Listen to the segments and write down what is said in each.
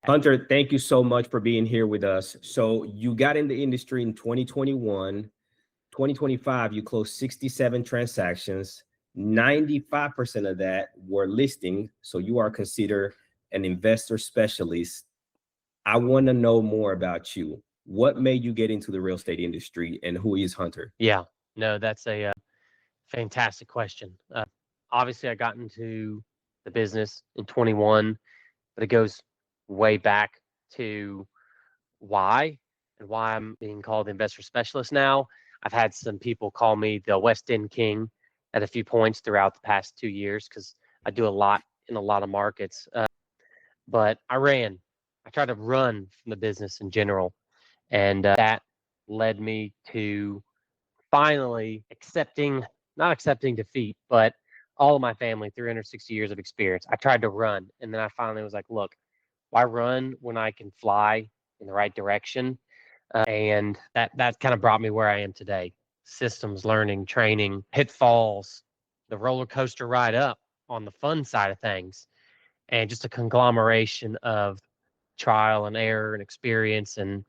Hunter, thank you so much for being here with us. So you got in the industry in 2021, 2025, you closed 67 transactions. 95% of that were listing. So you are considered an investor specialist. I want to know more about you. What made you get into the real estate industry and who is Hunter? Yeah, no, that's a fantastic question. Obviously, I got into the business in 21, but it goes way back to why and why I'm being called the investor specialist now. I've had some people call me the West End King at a few points throughout the past 2 years because I do a lot in a lot of markets. But I tried to run from the business in general. And that led me to finally not accepting defeat, but all of my family, 360 years of experience. I tried to run. And then I finally was like, look, why run when I can fly in the right direction? And that kind of brought me where I am today. Systems, learning, training, pitfalls, the roller coaster ride up on the fun side of things, and just a conglomeration of trial and error and experience. And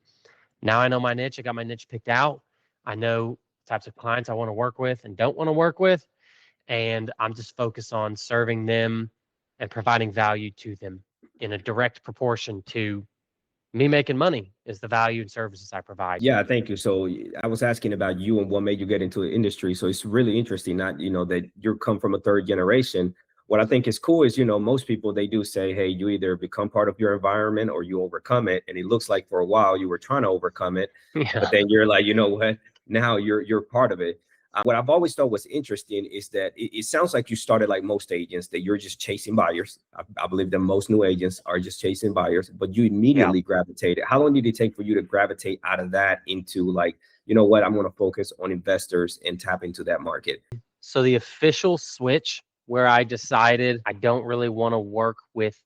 now I know my niche. I got my niche picked out. I know types of clients I want to work with and don't want to work with. And I'm just focused on serving them and providing value to them in a direct proportion to me making money is the value and services I provide. Yeah, thank you. So I was asking about you and what made you get into the industry. So it's really interesting, not, that you come from a third generation. What I think is cool is, most people, they do say, hey, you either become part of your environment or you overcome it. And it looks like for a while you were trying to overcome it, but Yeah. then you're like, you know what, now you're part of it. What I've always thought was interesting is that it sounds like you started like most agents, that you're just chasing buyers. I believe that most new agents are just chasing buyers, but you Yeah. immediately gravitated. How long did it take for you to gravitate out of that into like, you know what, I'm going to focus on investors and tap into that market? So the official switch where I decided I don't really want to work with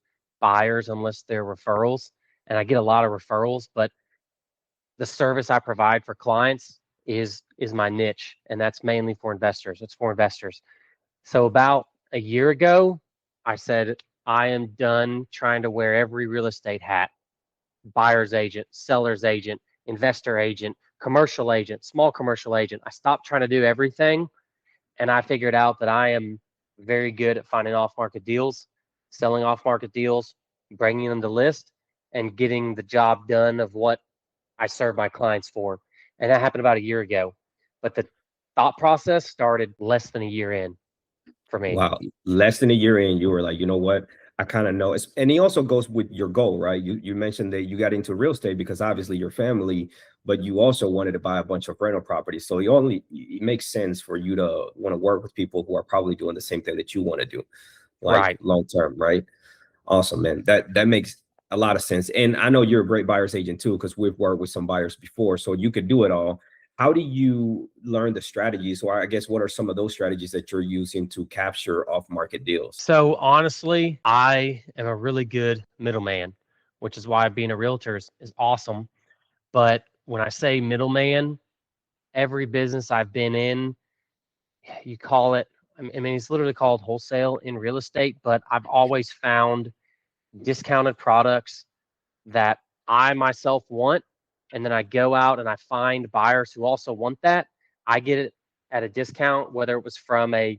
buyers unless they're referrals, and I get a lot of referrals, but the service I provide for clients is my niche, and that's mainly for investors. It's for investors. So about a year ago, I said I am done trying to wear every real estate hat: buyer's agent, seller's agent, investor agent, commercial agent, small commercial agent. I stopped trying to do everything, and I figured out that I am very good at finding off market deals, selling off market deals, bringing them to list, and getting the job done of what I serve my clients for. And that happened about a year ago. But the thought process started less than a year in for me. Wow. Less than a year in, you were like, you know what? I kind of know. And he also goes with your goal, right? You mentioned that you got into real estate because obviously your family, but you also wanted to buy a bunch of rental properties. So it makes sense for you to want to work with people who are probably doing the same thing that you want to do, like Right. long term, right? Awesome, man. That makes a lot of sense. And I know you're a great buyer's agent too, because we've worked with some buyers before, so you could do it all. How do you learn the strategies, or I guess what are some of those strategies that you're using to capture off-market deals? So honestly, I am a really good middleman, which is why being a realtor is awesome. But when I say middleman, every business I've been in, you call it, I mean, it's literally called wholesale in real estate, but I've always found discounted products that I myself want. And then I go out and I find buyers who also want that. I get it at a discount, whether it was from a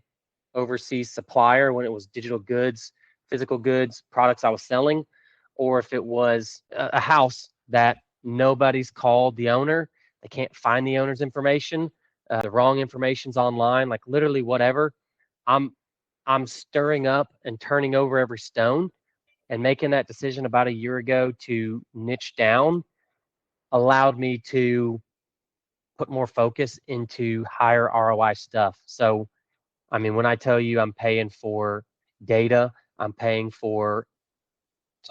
overseas supplier when it was digital goods, physical goods, products I was selling, or if it was a house that nobody's called the owner, they can't find the owner's information, the wrong information's online, like literally whatever. I'm I'm stirring up and turning over every stone, and making that decision about a year ago to niche down allowed me to put more focus into higher ROI stuff. So, I mean, when I tell you I'm paying for data, I'm paying for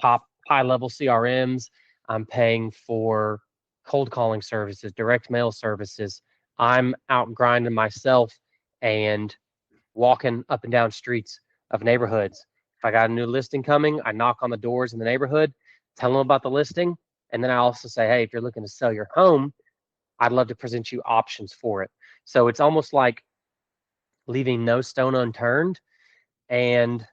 top high level CRMs, I'm paying for cold calling services, direct mail services. I'm out grinding myself and walking up and down streets of neighborhoods. If I got a new listing coming, I knock on the doors in the neighborhood, tell them about the listing, and then I also say, hey, if you're looking to sell your home, I'd love to present you options for it. So it's almost like leaving no stone unturned. And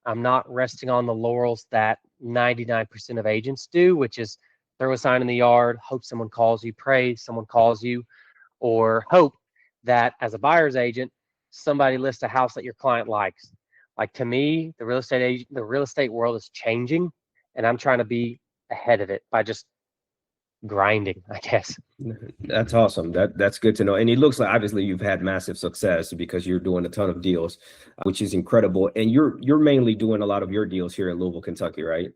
I'm not resting on the laurels that 99% of agents do, which is throw a sign in the yard, hope someone calls you, pray someone calls you, or hope that as a buyer's agent, somebody lists a house that your client likes. Like, to me, the real estate world is changing, and I'm trying to be ahead of it by just grinding, I guess. That's awesome. That's good to know. And it looks like obviously you've had massive success because you're doing a ton of deals, which is incredible. And you're mainly doing a lot of your deals here in Louisville, Kentucky, right?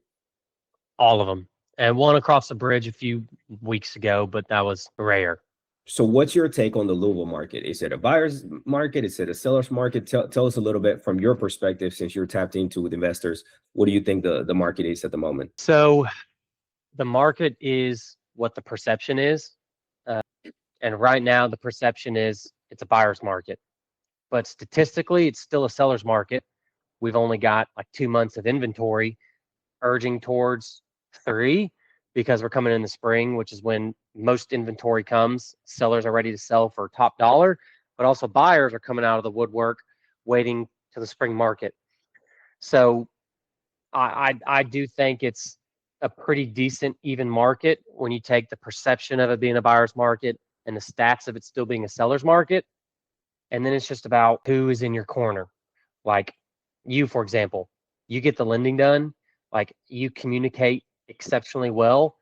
All of them. And one across the bridge a few weeks ago, but that was rare. So what's your take on the Louisville market? Is it a buyer's market? Is it a seller's market? Tell us a little bit from your perspective, since you're tapped into with investors. What do you think the market is at the moment? So the market is what the perception is. And right now, the perception is it's a buyer's market. But statistically, it's still a seller's market. We've only got like 2 months of inventory, urging towards 3, because we're coming in the spring, which is when most inventory comes. Sellers are ready to sell for top dollar, but also buyers are coming out of the woodwork waiting to the spring market. So I do think it's a pretty decent, even market when you take the perception of it being a buyer's market and the stats of it still being a seller's market. And then it's just about who is in your corner. Like you, for example, you get the lending done, like you communicate exceptionally well.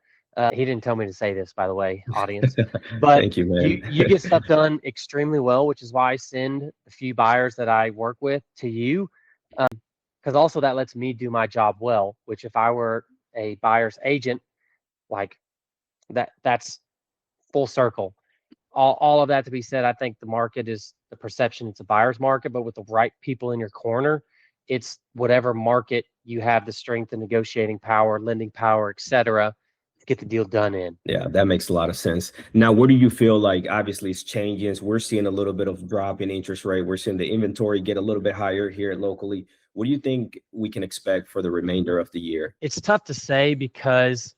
He didn't tell me to say this, by the way, audience, but Thank you, man. you get stuff done extremely well, which is why I send a few buyers that I work with to you. Because also that lets me do my job well, which if I were a buyer's agent, like that's full circle. All of that to be said, I think the market is the perception it's a buyer's market, but with the right people in your corner, it's whatever market you have the strength and negotiating power, lending power, etc., to get the deal done in. Yeah, that makes a lot of sense. Now, what do you feel like? Obviously, it's changing. We're seeing a little bit of drop in interest rate. We're seeing the inventory get a little bit higher here locally. What do you think we can expect for the remainder of the year? It's tough to say because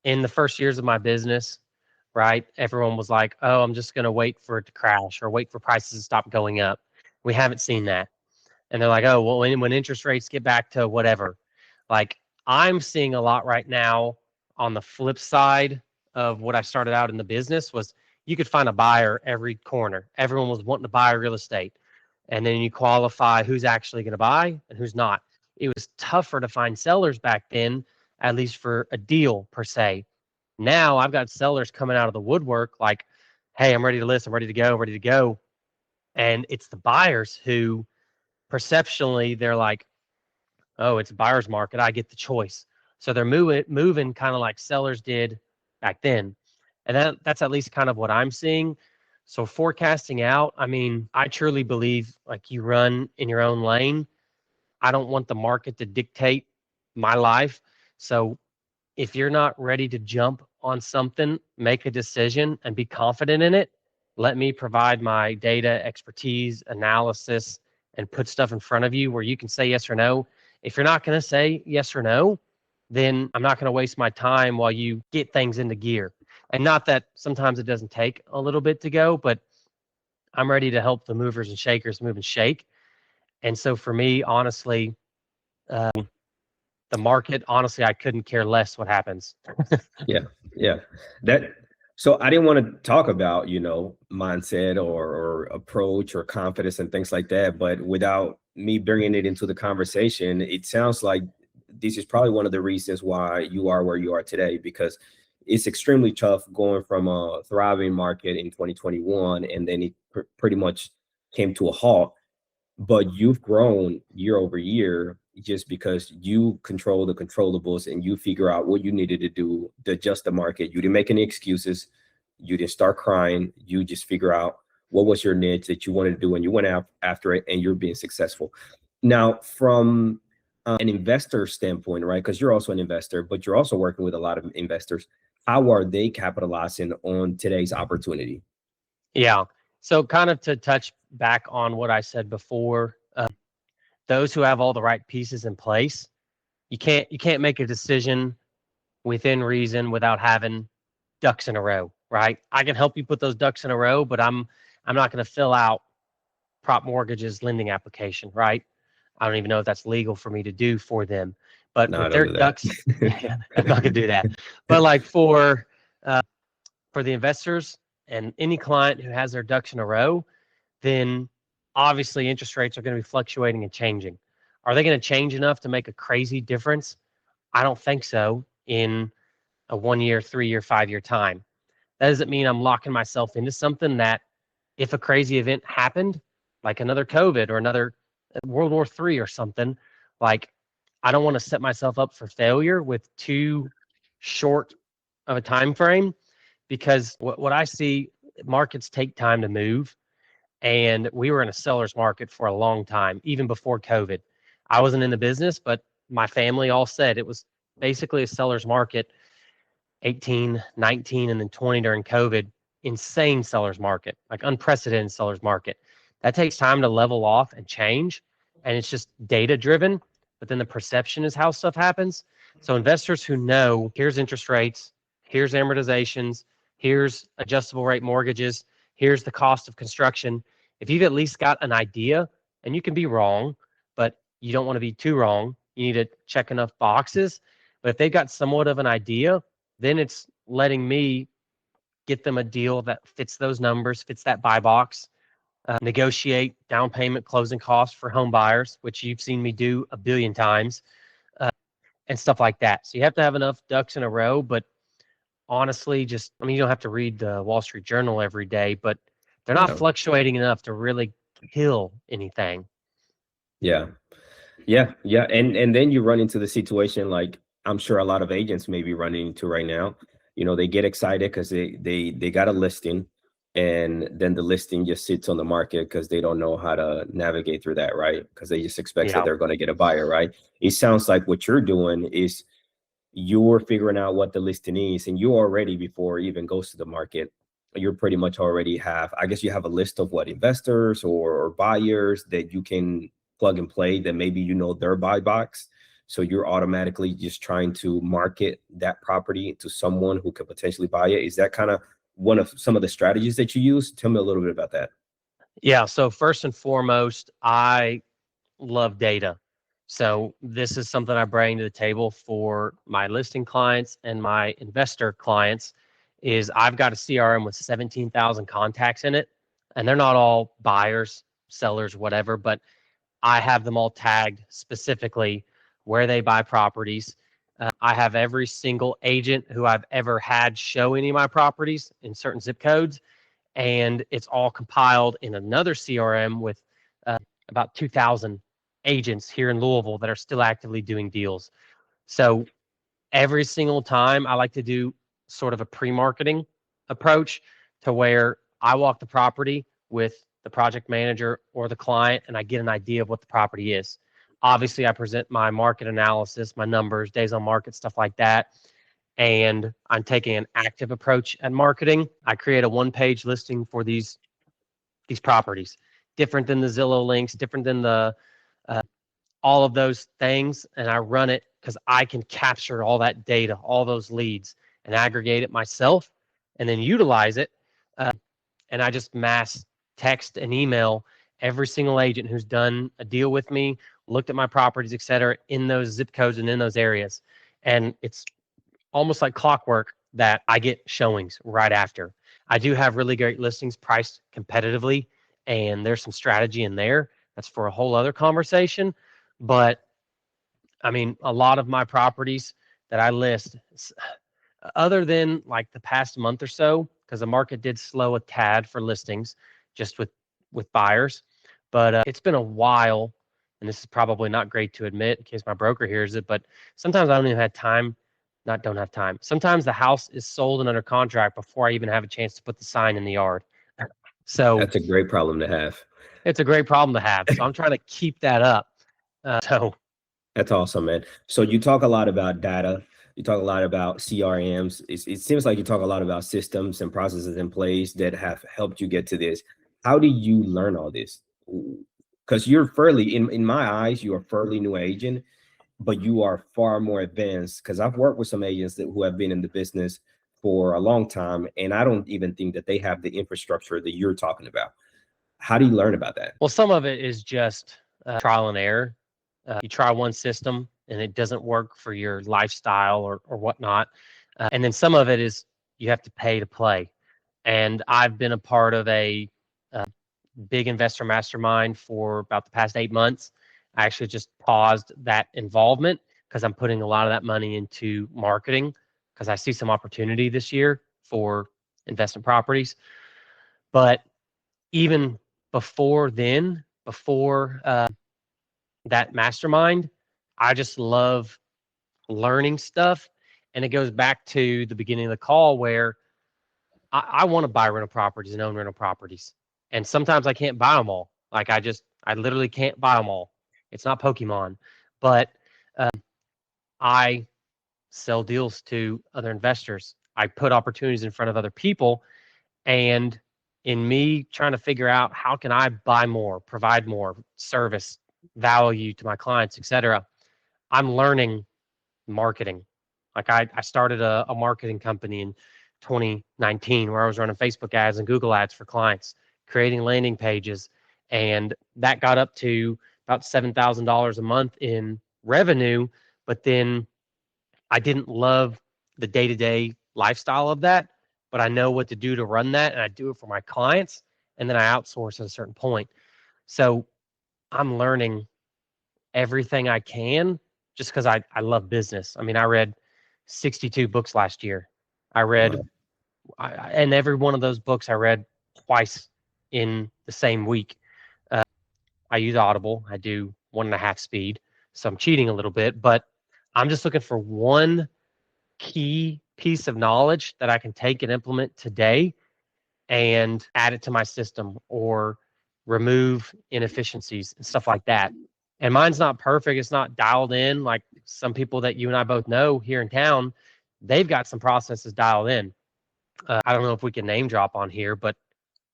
in the first years of my business, right, everyone was like, oh, I'm just going to wait for it to crash or wait for prices to stop going up. We haven't seen that. And they're like, oh, well, when interest rates get back to whatever, like I'm seeing a lot right now on the flip side of what I started out in the business was you could find a buyer every corner. Everyone was wanting to buy real estate. And then you qualify who's actually going to buy and who's not. It was tougher to find sellers back then, at least for a deal per se. Now I've got sellers coming out of the woodwork like, hey, I'm ready to list. I'm ready to go, ready to go. And it's the buyers who perceptionally they're like, oh, it's a buyer's market. I get the choice. So they're moving kind of like sellers did back then. And that's at least kind of what I'm seeing. So forecasting out, I mean, I truly believe like you run in your own lane. I don't want the market to dictate my life. So if you're not ready to jump on something, make a decision and be confident in it. Let me provide my data, expertise, analysis, and put stuff in front of you where you can say yes or no. If you're not going to say yes or no, then I'm not going to waste my time while you get things into gear. And not that sometimes it doesn't take a little bit to go, but I'm ready to help the movers and shakers move and shake. And so for me, honestly, the market, honestly, I couldn't care less what happens. Yeah. So I didn't want to talk about, mindset or approach or confidence and things like that, but without me bringing it into the conversation, it sounds like this is probably one of the reasons why you are where you are today, because it's extremely tough going from a thriving market in 2021 and then it pretty much came to a halt, but you've grown year over year just because you control the controllables and you figure out what you needed to do to adjust the market. You didn't make any excuses. You didn't start crying. You just figure out what was your niche that you wanted to do and you went after it and you're being successful. Now, from an investor standpoint, right? Because you're also an investor, but you're also working with a lot of investors. How are they capitalizing on today's opportunity? Yeah. So kind of to touch back on what I said before, those who have all the right pieces in place, you can't make a decision within reason without having ducks in a row, right? I can help you put those ducks in a row, but I'm not going to fill out prop mortgages lending application, right? I don't even know if that's legal for me to do for them. But No, with don't their do that. ducks, yeah, I'm not gonna do that. But like for the investors and any client who has their ducks in a row, then obviously interest rates are going to be fluctuating and changing. Are they going to change enough to make a crazy difference? I don't think so in a 1 year, 3 year, 5 year time. That doesn't mean I'm locking myself into something that if a crazy event happened, like another COVID or another World War III or something, like I don't want to set myself up for failure with too short of a time frame, because what I see, markets take time to move, and we were in a seller's market for a long time, even before COVID. I wasn't in the business, but my family all said it was basically a seller's market. 18, 19, and then 20 during COVID. Insane seller's market, like unprecedented seller's market. That takes time to level off and change, and it's just data driven. But then the perception is how stuff happens. So investors who know, here's interest rates, here's amortizations, here's adjustable rate mortgages, here's the cost of construction. If you've at least got an idea, and you can be wrong, but you don't want to be too wrong, you need to check enough boxes. But if they've got somewhat of an idea, then it's letting me get them a deal that fits those numbers, fits that buy box, negotiate down payment, closing costs for home buyers, which you've seen me do a billion times, uh, and stuff like that. So you have to have enough ducks in a row. But honestly, I mean, you don't have to read the Wall Street Journal every day, but they're not Yeah. fluctuating enough to really kill anything. Yeah. Yeah. And then you run into the situation like I'm sure a lot of agents may be running into right now. They get excited because they got a listing, and then the listing just sits on the market because they don't know how to navigate through that, right? Because they just expect that Yeah. they're going to get a buyer, right? It sounds like what you're doing is you're figuring out what the listing is, and you already, before it even goes to the market, you're pretty much already have, I guess you have a list of what investors or buyers that you can plug and play, that maybe their buy box. So you're automatically just trying to market that property to someone who could potentially buy it. Is that kind of one of some of the strategies that you use? Tell me a little bit about that. Yeah. So first and foremost, I love data. So this is something I bring to the table for my listing clients and my investor clients is I've got a CRM with 17,000 contacts in it, and they're not all buyers, sellers, whatever, but I have them all tagged specifically where they buy properties. I have every single agent who I've ever had show any of my properties in certain zip codes, and it's all compiled in another CRM with about 2,000 agents here in Louisville that are still actively doing deals. So every single time I like to do sort of a pre-marketing approach to where I walk the property with the project manager or the client and I get an idea of what the property is. Obviously, I present my market analysis, my numbers, days on market, stuff like that. And I'm taking an active approach at marketing. I create a one-page listing for these properties, different than the Zillow links, different than the uh, all of those things, and I run it because I can capture all that data, all those leads, and aggregate it myself, and then utilize it. Uh, and I just mass text and email every single agent who's done a deal with me, looked at my properties, et cetera, in those zip codes and in those areas. And it's almost like clockwork that I get showings right after. I do have really great listings priced competitively, and there's some strategy in there. That's for a whole other conversation. But I mean, a lot of my properties that I list, other than like the past month or so, because the market did slow a tad for listings, just with buyers. But it's been a while, and this is probably not great to admit in case my broker hears it. But sometimes I don't even have time. Not don't have time. Sometimes the house is sold and under contract before I even have a chance to put the sign in the yard. So That's a great problem to have. it's a great problem to have. So I'm trying to keep that up. So That's awesome, man. So you talk a lot about data. You talk a lot about CRMs. It seems like you talk a lot about systems and processes in place that have helped you get to this. How do you learn all this? Because you're fairly, in my eyes, you're a fairly new agent, but you are far more advanced. Because I've worked with some agents who have been in the business for a long time, and I don't even think that they have the infrastructure that you're talking about. How do you learn about that? well, some of it is just trial and error. You try one system and it doesn't work for your lifestyle or whatnot. And then some of it is you have to pay to play. And I've been a part of a big investor mastermind for about the past 8 months. I actually just paused that involvement because I'm putting a lot of that money into marketing because I see some opportunity this year for investment properties. But even before then, before that mastermind, I just love learning stuff. And it goes back to the beginning of the call where I want to buy rental properties and own rental properties. And sometimes I can't buy them all. Like I literally can't buy them all. It's not Pokemon, but I sell deals to other investors. I put opportunities in front of other people. And in me trying to figure out how can I buy more, provide more service, value to my clients, etc., I'm learning marketing. Like I started a marketing company in 2019 where I was running Facebook ads and Google ads for clients, creating landing pages. And that got up to about $7,000 a month in revenue. But then I didn't love the day to day lifestyle of that, but I know what to do to run that. And I do it for my clients. And then I outsource at a certain point. So I'm learning everything I can just because I love business. I mean, I read 62 books last year. I read, and every one of those books I read twice in the same week. I use Audible. I do 1.5 speed. So I'm cheating a little bit, but I'm just looking for one key piece of knowledge that I can take and implement today and add it to my system or remove inefficiencies and stuff like that. And mine's not perfect. It's not dialed in like some people that you and I both know here in town. They've got some processes dialed in. I don't know if we can name drop on here, but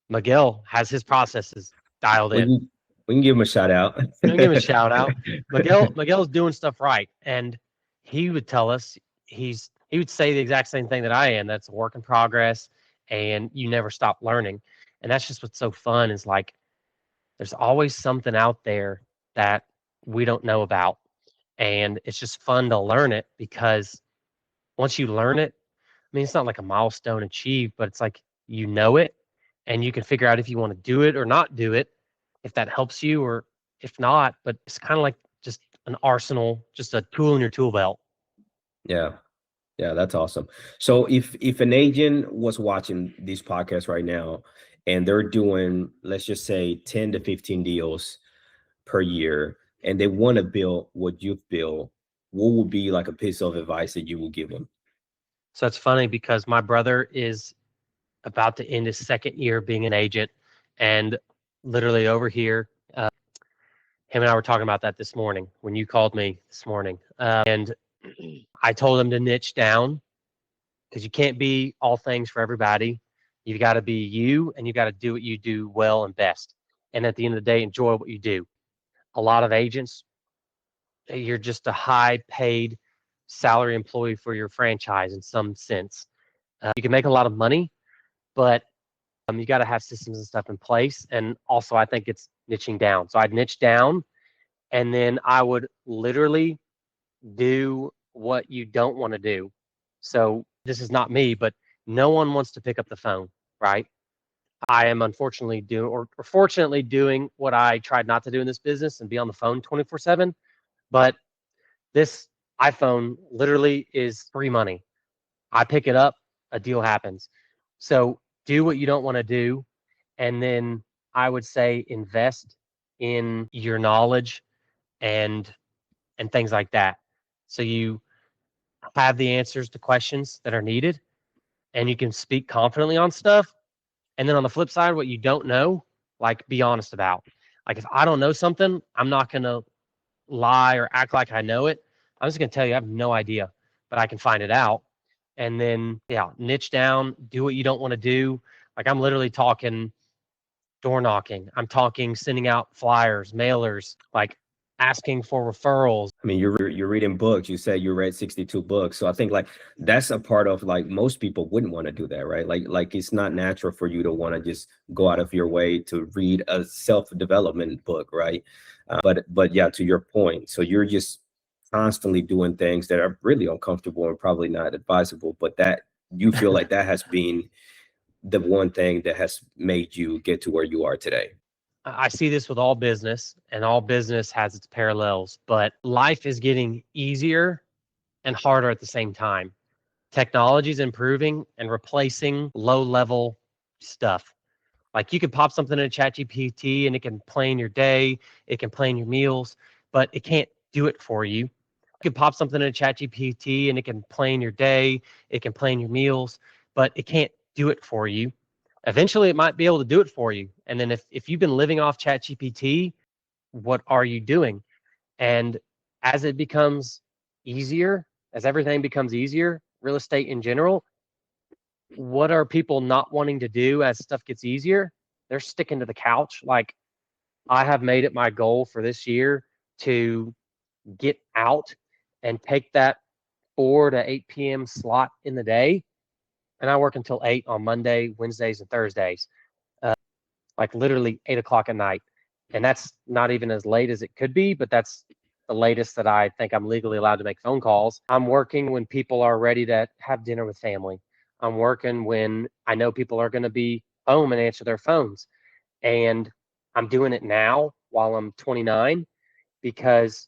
Miguel has his processes dialed We in. can, we can give him a shout out. I'm gonna give him a shout out. Miguel's doing stuff right, and he would tell us he would say the exact same thing that I am. That's a work in progress, and you never stop learning. And that's just what's so fun is like there's always something out there that we don't know about, and it's just fun to learn it because once you learn it, I mean it's not like a milestone achieved, but it's like you know it, and you can figure out if you want to do it or not do it, if that helps you or if not. But it's kind of like just an arsenal, just a tool in your tool belt. Yeah. Yeah, that's awesome. So if an agent was watching this podcast right now and they're doing, let's just say 10 to 15 deals per year, and they want to build what you've built, what would be like a piece of advice that you will give them? So it's funny because my brother is about to end his second year being an agent, and literally over here, him and I were talking about that this morning when you called me this morning, and I told him to niche down because you can't be all things for everybody. You got to be you, and you got to do what you do well and best. And at the end of the day, enjoy what you do. A lot of agents, you're just a high paid salary employee for your franchise in some sense. You can make a lot of money, but you got to have systems and stuff in place. And also, I think it's niching down. So I'd niche down, and then I would literally do what you don't want to do. So this is not me, but no one wants to pick up the phone, right? I am unfortunately doing or fortunately doing what I tried not to do in this business and be on the phone 24/7. But this iPhone literally is free money. I pick it up, a deal happens. So do what you don't want to do. And then I would say invest in your knowledge and things like that. So you have the answers to questions that are needed and you can speak confidently on stuff. And then on the flip side, what you don't know, like be honest about. Like if I don't know something, I'm not gonna lie or act like I know it. I'm just gonna tell you I have no idea, but I can find it out. And then yeah, niche down, do what you don't want to do. Like I'm literally talking door knocking. I'm talking sending out flyers, mailers, like asking for referrals. I mean, you're reading books. You said you read 62 books. So I think like that's a part of like most people wouldn't want to do that, right? Like it's not natural for you to want to just go out of your way to read a self-development book, right? But yeah, to your point, so you're just constantly doing things that are really uncomfortable and probably not advisable, but that you feel like that has been the one thing that has made you get to where you are today. I see this with all business, and all business has its parallels, but life is getting easier and harder at the same time. Technology is improving and replacing low level stuff. Like you can pop something in a chat GPT and it can plan your day, it can plan your meals, but it can't do it for you. You can pop something in a chat GPT and it can plan your day, it can plan your meals, but it can't do it for you. Eventually it might be able to do it for you. And then if you've been living off chat GPT, what are you doing? And as it becomes easier, as everything becomes easier, real estate in general, what are people not wanting to do as stuff gets easier? They're sticking to the couch. Like I have made it my goal for this year to get out and take that 4 to 8 p.m. slot in the day. And I work until 8 on Monday, Wednesdays, and Thursdays, like literally 8 o'clock at night. And that's not even as late as it could be, but that's the latest that I think I'm legally allowed to make phone calls. I'm working when people are ready to have dinner with family. I'm working when I know people are going to be home and answer their phones. And I'm doing it now while I'm 29 because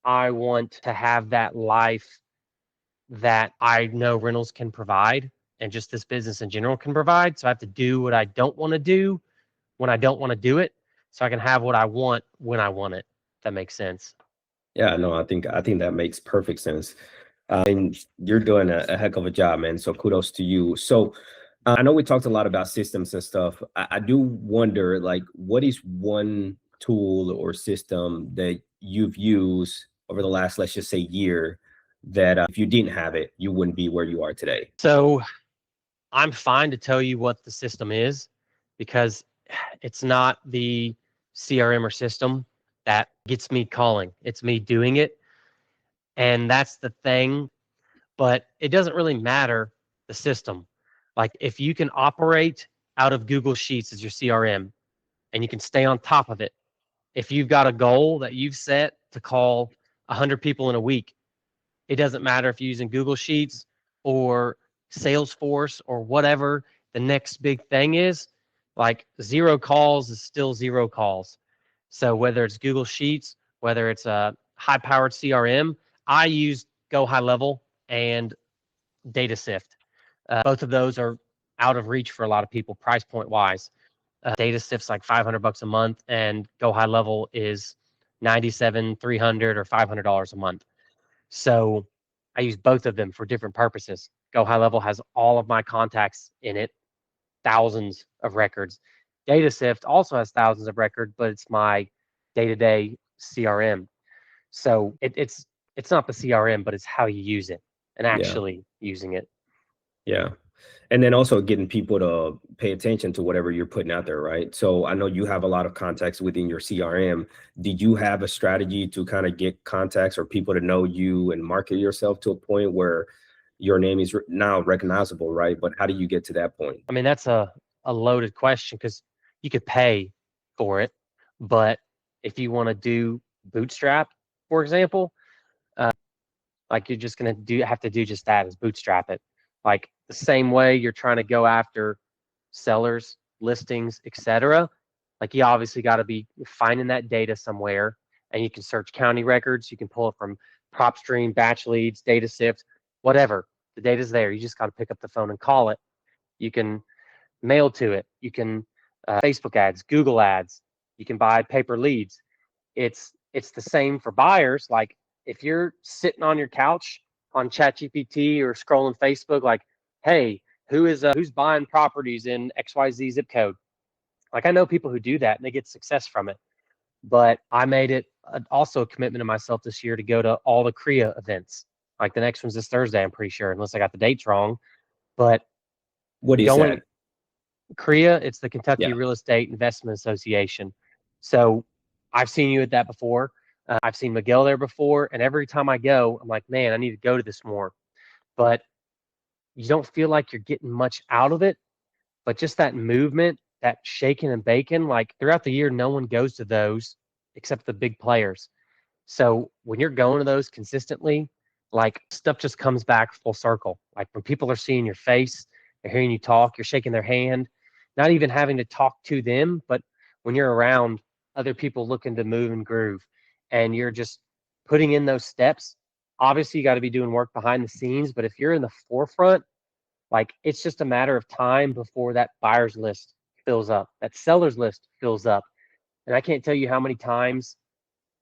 I want to have that life that I know rentals can provide and just this business in general can provide. So I have to do what I don't want to do when I don't want to do it so I can have what I want when I want it. If that makes sense. Yeah, no, I think that makes perfect sense. And you're doing a heck of a job, man. So kudos to you. So I know we talked a lot about systems and stuff. I do wonder, like, what is one tool or system that you've used over the last, let's just say, year that if you didn't have it, you wouldn't be where you are today? So I'm fine to tell you what the system is because it's not the CRM or system that gets me calling. It's me doing it. And that's the thing. But it doesn't really matter the system. Like if you can operate out of Google Sheets as your CRM and you can stay on top of it, if you've got a goal that you've set to call 100 people in a week, it doesn't matter if you're using Google Sheets or Salesforce or whatever the next big thing is. Like 0 calls is still 0 calls. So whether it's Google Sheets, whether it's a high powered CRM, I use Go High Level and Data Sift. Both of those are out of reach for a lot of people price point wise. Data Sift's like $500 a month and Go High Level is 97, 300 or $500 a month. So I use both of them for different purposes. Go High Level has all of my contacts in it, thousands of records. Data Sift also has thousands of records, but it's my day-to-day CRM. So it's not the CRM, but it's how you use it and Yeah, actually using it. yeah. And then also getting people to pay attention to whatever you're putting out there, right? So I know you have a lot of contacts within your CRM. Did you have a strategy to kind of get contacts or people to know you and market yourself to a point where your name is now recognizable, right? But how do you get to that point? I mean, that's a loaded question because you could pay for it, but if you want to do bootstrap, for example, like you're just gonna have to do just that is bootstrap it. Like the same way you're trying to go after sellers, listings, etc. Like you obviously got to be finding that data somewhere, and you can search county records. You can pull it from PropStream, Batch Leads, Data Sift, whatever. The data's there. You just got to pick up the phone and call it. You can mail to it. You can Facebook ads, Google ads. You can buy paper leads. It's the same for buyers. Like if you're sitting on your couch on ChatGPT or scrolling Facebook, like, hey, who's buying properties in XYZ zip code? Like I know people who do that and they get success from it. But I made it also a commitment to myself this year to go to all the CREA events. Like the next one's this Thursday, I'm pretty sure, unless I got the dates wrong. But What is going that? CREA, it's the Yeah. Kentucky Real Estate Investment Association. So I've seen you at that before. I've seen Miguel there before, and every time I go, I'm like, man, I need to go to this more. But you don't feel like you're getting much out of it. But just that movement, that shaking and baking, like throughout the year, no one goes to those except the big players. So when you're going to those consistently, like stuff just comes back full circle. Like when people are seeing your face, they're hearing you talk, you're shaking their hand, not even having to talk to them, but when you're around other people looking to move and groove and you're just putting in those steps. Obviously, you got to be doing work behind the scenes, but if you're in the forefront, like it's just a matter of time before that buyer's list fills up, that seller's list fills up. And I can't tell you how many times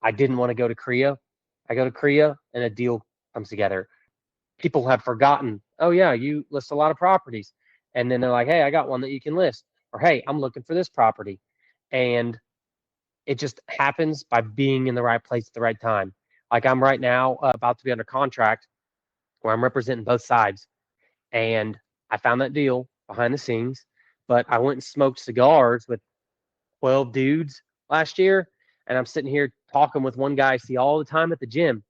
I didn't want to go to Korea. I go to Korea and a deal comes together. People have forgotten, oh, yeah, you list a lot of properties. And then they're like, hey, I got one that you can list. Or, hey, I'm looking for this property. And it just happens by being in the right place at the right time. Like I'm right now about to be under contract where I'm representing both sides. And I found that deal behind the scenes, but I went and smoked cigars with 12 dudes last year. And I'm sitting here talking with one guy I see all the time at the gym,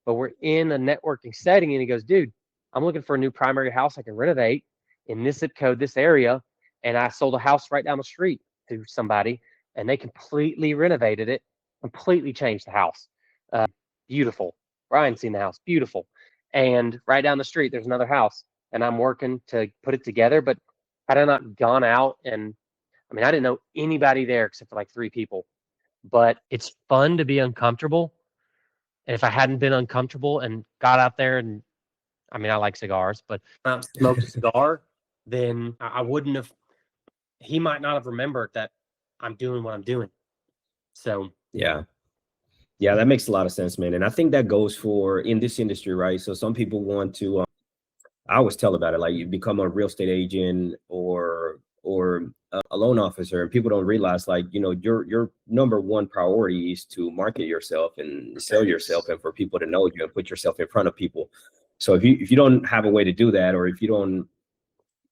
but we're in a networking setting. And he goes, dude, I'm looking for a new primary house I can renovate in this zip code, this area. And I sold a house right down the street to somebody and they completely renovated it, completely changed the house. Beautiful. Brian's seen the house, beautiful. And right down the street, there's another house and I'm working to put it together. But had I not gone out and I mean, I didn't know anybody there except for like 3 people, but it's fun to be uncomfortable. And if I hadn't been uncomfortable and got out there and I mean, I like cigars, but smoked a cigar, then I wouldn't have, he might not have remembered that I'm doing what I'm doing. So, Yeah. Yeah, that makes a lot of sense, man. And I think that goes for in this industry, right? So some people want to, I always tell about it, like you become a real estate agent or a loan officer, and people don't realize, like, you know, your number one priority is to market yourself and sell yourself, and for people to know you and put yourself in front of people. So if you don't have a way to do that, or if you don't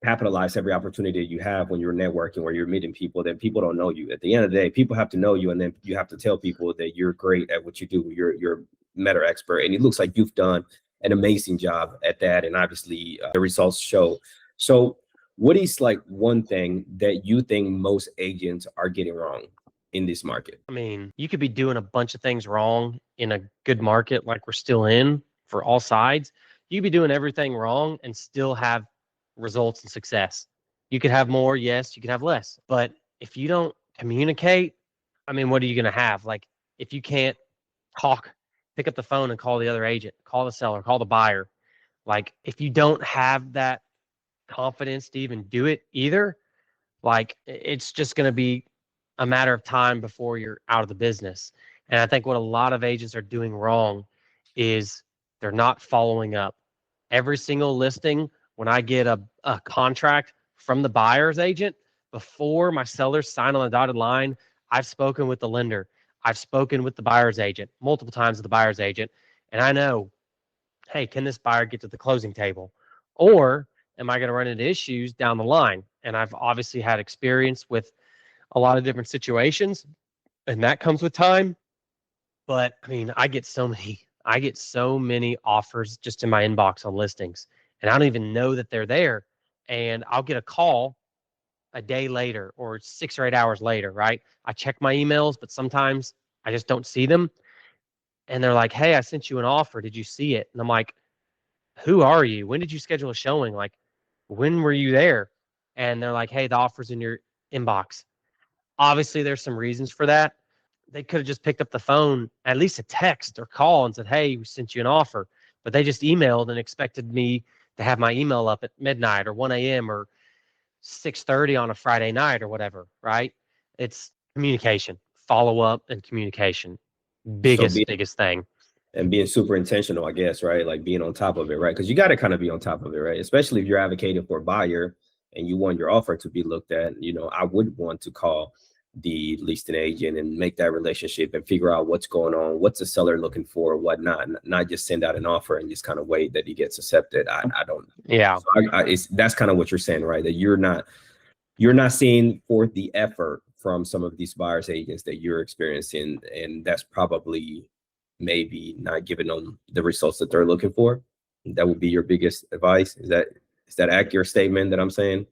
capitalize every opportunity you have when you're networking or you're meeting people, then people don't know you. At the end of the day, people have to know you, and then you have to tell people that you're great at what you do. You're a meta expert, and it looks like you've done an amazing job at that, and obviously the results show. So what is like one thing that you think most agents are getting wrong in this market? I mean, you could be doing a bunch of things wrong in a good market like we're still in for all sides. You could be doing everything wrong and still have results and success. You could have more, yes, you could have less. But if you don't communicate, I mean, what are you going to have? Like, if you can't talk, pick up the phone and call the other agent, call the seller, call the buyer. Like, if you don't have that confidence to even do it either, like, it's just going to be a matter of time before you're out of the business. And I think what a lot of agents are doing wrong is they're not following up. Every single listing, when I get a contract from the buyer's agent, before my sellers sign on the dotted line, I've spoken with the lender. I've spoken with the buyer's agent multiple times with the buyer's agent. And I know, hey, can this buyer get to the closing table? Or am I going to run into issues down the line? And I've obviously had experience with a lot of different situations, and that comes with time. But I mean, I get so many offers just in my inbox on listings, and I don't even know that they're there. And I'll get a call a day later or 6 or 8 hours later, right? I check my emails, but sometimes I just don't see them. And they're like, hey, I sent you an offer. Did you see it? And I'm like, who are you? When did you schedule a showing? Like, when were you there? And they're like, hey, the offer's in your inbox. Obviously, there's some reasons for that. They could have just picked up the phone, at least a text or call, and said, hey, we sent you an offer. But they just emailed and expected me to have my email up at midnight or 1 a.m. or 6:30 on a Friday night or whatever, right? It's communication, follow up and communication. So Biggest thing. being super intentional, I guess, right? Like being on top of it, right? Because you got to kind of be on top of it, right? Especially if you're advocating for a buyer and you want your offer to be looked at. You know, I would want to call the listing agent and make that relationship and figure out what's going on, what's the seller looking for, whatnot, not just send out an offer and just kind of wait that he gets accepted. I don't. Yeah. So that's kind of what you're saying, right? That you're not seeing forth the effort from some of these buyers agents that you're experiencing, and that's probably maybe not giving them the results that they're looking for? That would be your biggest advice. Is that accurate statement that I'm saying?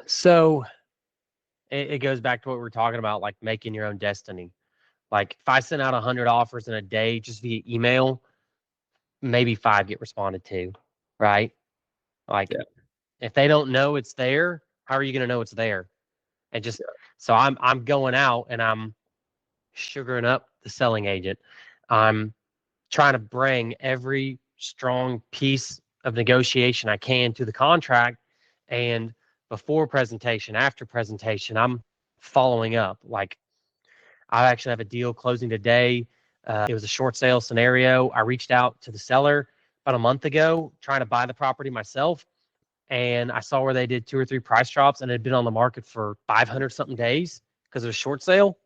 So it goes back to what we were talking about, like making your own destiny. Like if I send out 100 offers in a day just via email, maybe 5 get responded to, right? Like Yeah. if they don't know it's there, how are you going to know it's there? And just Yeah. so I'm going out and I'm sugaring up the selling agent. I'm trying to bring every strong piece of negotiation I can to the contract. And before presentation, after presentation, I'm following up. Like I actually have a deal closing today. It was a short sale scenario. I reached out to the seller about a month ago, trying to buy the property myself. And I saw where they did 2 or 3 price drops and it had been on the market for 500 something days because it was a short sale.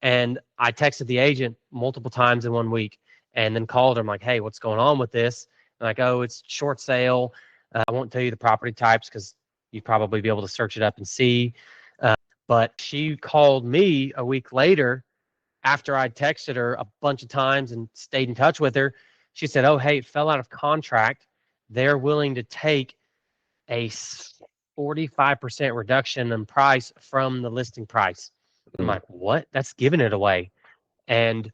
And I texted the agent multiple times in 1 week and then called her. I'm like, hey, what's going on with this? And like, oh, it's short sale. I won't tell you the property types because you'd probably be able to search it up and see. But she called me a week later after I texted her a bunch of times and stayed in touch with her. She said, oh, hey, it fell out of contract. They're willing to take a 45% reduction in price from the listing price. I'm like, what? That's giving it away. And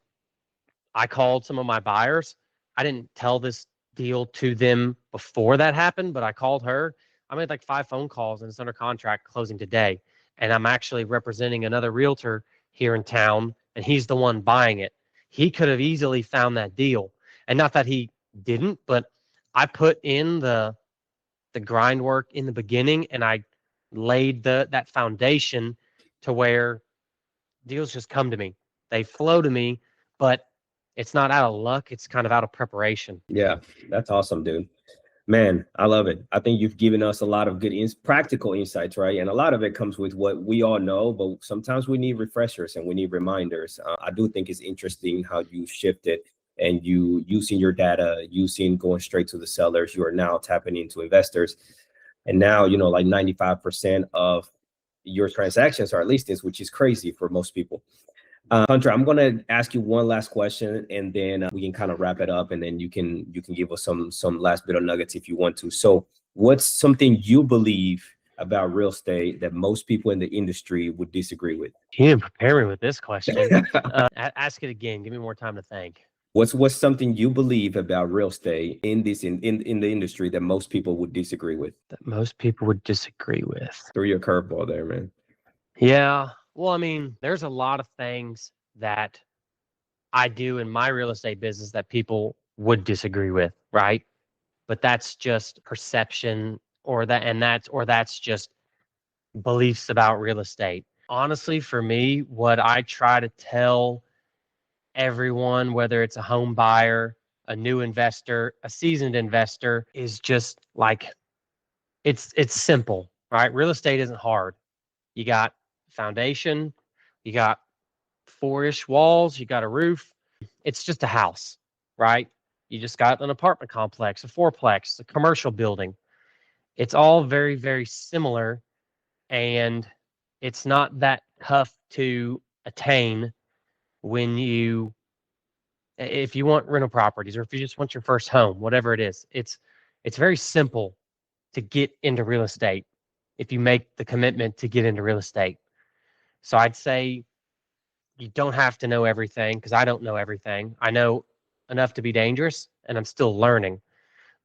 I called some of my buyers. I didn't tell this deal to them before that happened, but I called her. I made like 5 phone calls and it's under contract closing today. And I'm actually representing another realtor here in town, and he's the one buying it. He could have easily found that deal. And not that he didn't, but I put in the grind work in the beginning and I laid that foundation to where deals just come to me. They flow to me, but it's not out of luck. It's kind of out of preparation. Yeah, that's awesome, dude. Man, I love it. I think you've given us a lot of good practical insights, right? And a lot of it comes with what we all know, but sometimes we need refreshers and we need reminders. I do think it's interesting how you shifted and you using your data, using going straight to the sellers. You are now tapping into investors. And now, like 95% of your transactions are listings, which is crazy for most people. Hunter, I'm going to ask you one last question, and then we can kind of wrap it up, and then you can give us some last bit of nuggets if you want to. So, what's something you believe about real estate that most people in the industry would disagree with? You didn't prepare me with this question. Ask it again. Give me more time to think. What's something you believe about real estate in the industry that most people would disagree with? That most people would disagree with. Throw your curveball there, man. Yeah. Well, I mean, there's a lot of things that I do in my real estate business that people would disagree with, right? But that's just perception that's just beliefs about real estate. Honestly, for me, what I try to tell everyone, whether it's a home buyer, a new investor, a seasoned investor, is just like it's simple, right? Real estate isn't hard. You got foundation, you got 4-ish walls, you got a roof. It's just a house, right? You just got an apartment complex, a fourplex, a commercial building. It's all very, very similar, and it's not that tough to attain when if you want rental properties or if you just want your first home, whatever it is. It's very simple to get into real estate if you make the commitment to get into real estate. So I'd say you don't have to know everything because I don't know everything. I know enough to be dangerous and I'm still learning.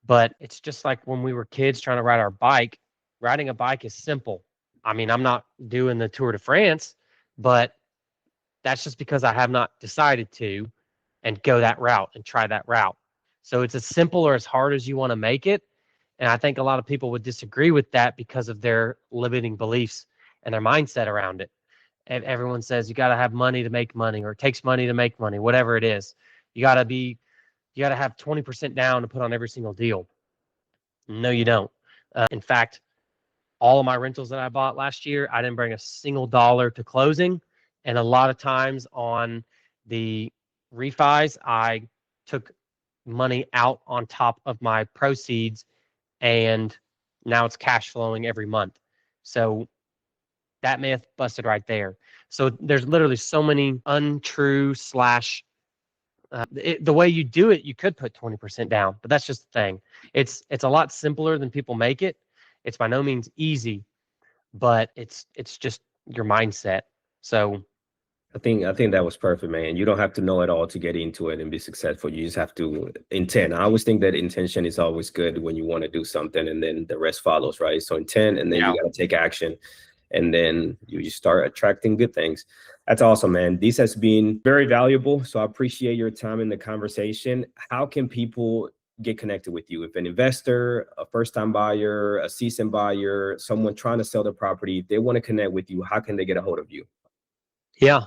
But it's just like when we were kids trying to ride our bike. Riding a bike is simple. I mean, I'm not doing the Tour de France, but that's just because I have not decided to and go that route and try that route. So it's as simple or as hard as you want to make it. And I think a lot of people would disagree with that because of their limiting beliefs and their mindset around it. And everyone says you got to have money to make money, or it takes money to make money, whatever it is. You got to have 20% down to put on every single deal. No, you don't. In fact, all of my rentals that I bought last year, I didn't bring a single dollar to closing. And a lot of times on the refis, I took money out on top of my proceeds, and now it's cash flowing every month. So that myth busted right there. So there's literally so many untrue slash The way you do it, you could put 20% down, but that's just the thing. It's a lot simpler than people make it. It's by no means easy, but it's just your mindset. So I think that was perfect, man. You don't have to know it all to get into it and be successful. You just have to intend. I always think that intention is always good when you want to do something, and then the rest follows, right? So intent, and then yeah, you got to take action, and then you start attracting good things. That's awesome, man. This has been very valuable. So I appreciate your time in the conversation. How can people get connected with you? If an investor, a first-time buyer, a seasoned buyer, someone trying to sell their property, if they want to connect with you, how can they get a hold of you? yeah.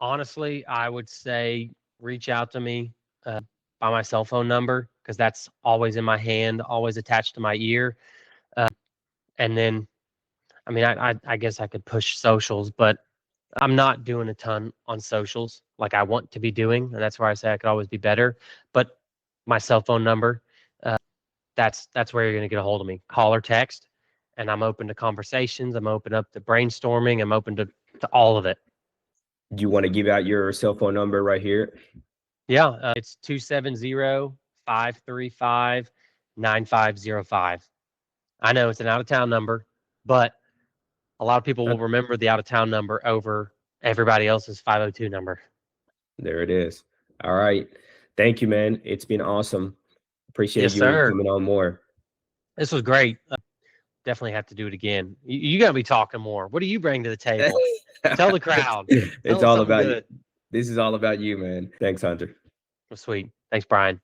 Honestly, I would say reach out to me by my cell phone number because that's always in my hand, always attached to my ear. And then, I mean, I guess I could push socials, but I'm not doing a ton on socials like I want to be doing, and that's where I say I could always be better. But my cell phone number, uh, that's where you're going to get a hold of me. Call or text, and I'm open to conversations. I'm open up to brainstorming. I'm open to all of it. Do you want to give out your cell phone number right here? Yeah, it's 270-535-9505. I know it's an out of town number, but a lot of people will remember the out of town number over everybody else's 502 number. There it is. All right. Thank you, man. It's been awesome. Appreciate Yes, you sir. coming on more. This was great. Definitely have to do it again. You got to be talking more. What do you bring to the table? Tell the crowd. Tell It's them all something about you. good. This is all about you, man. Thanks, Hunter. Sweet. Thanks, Brian.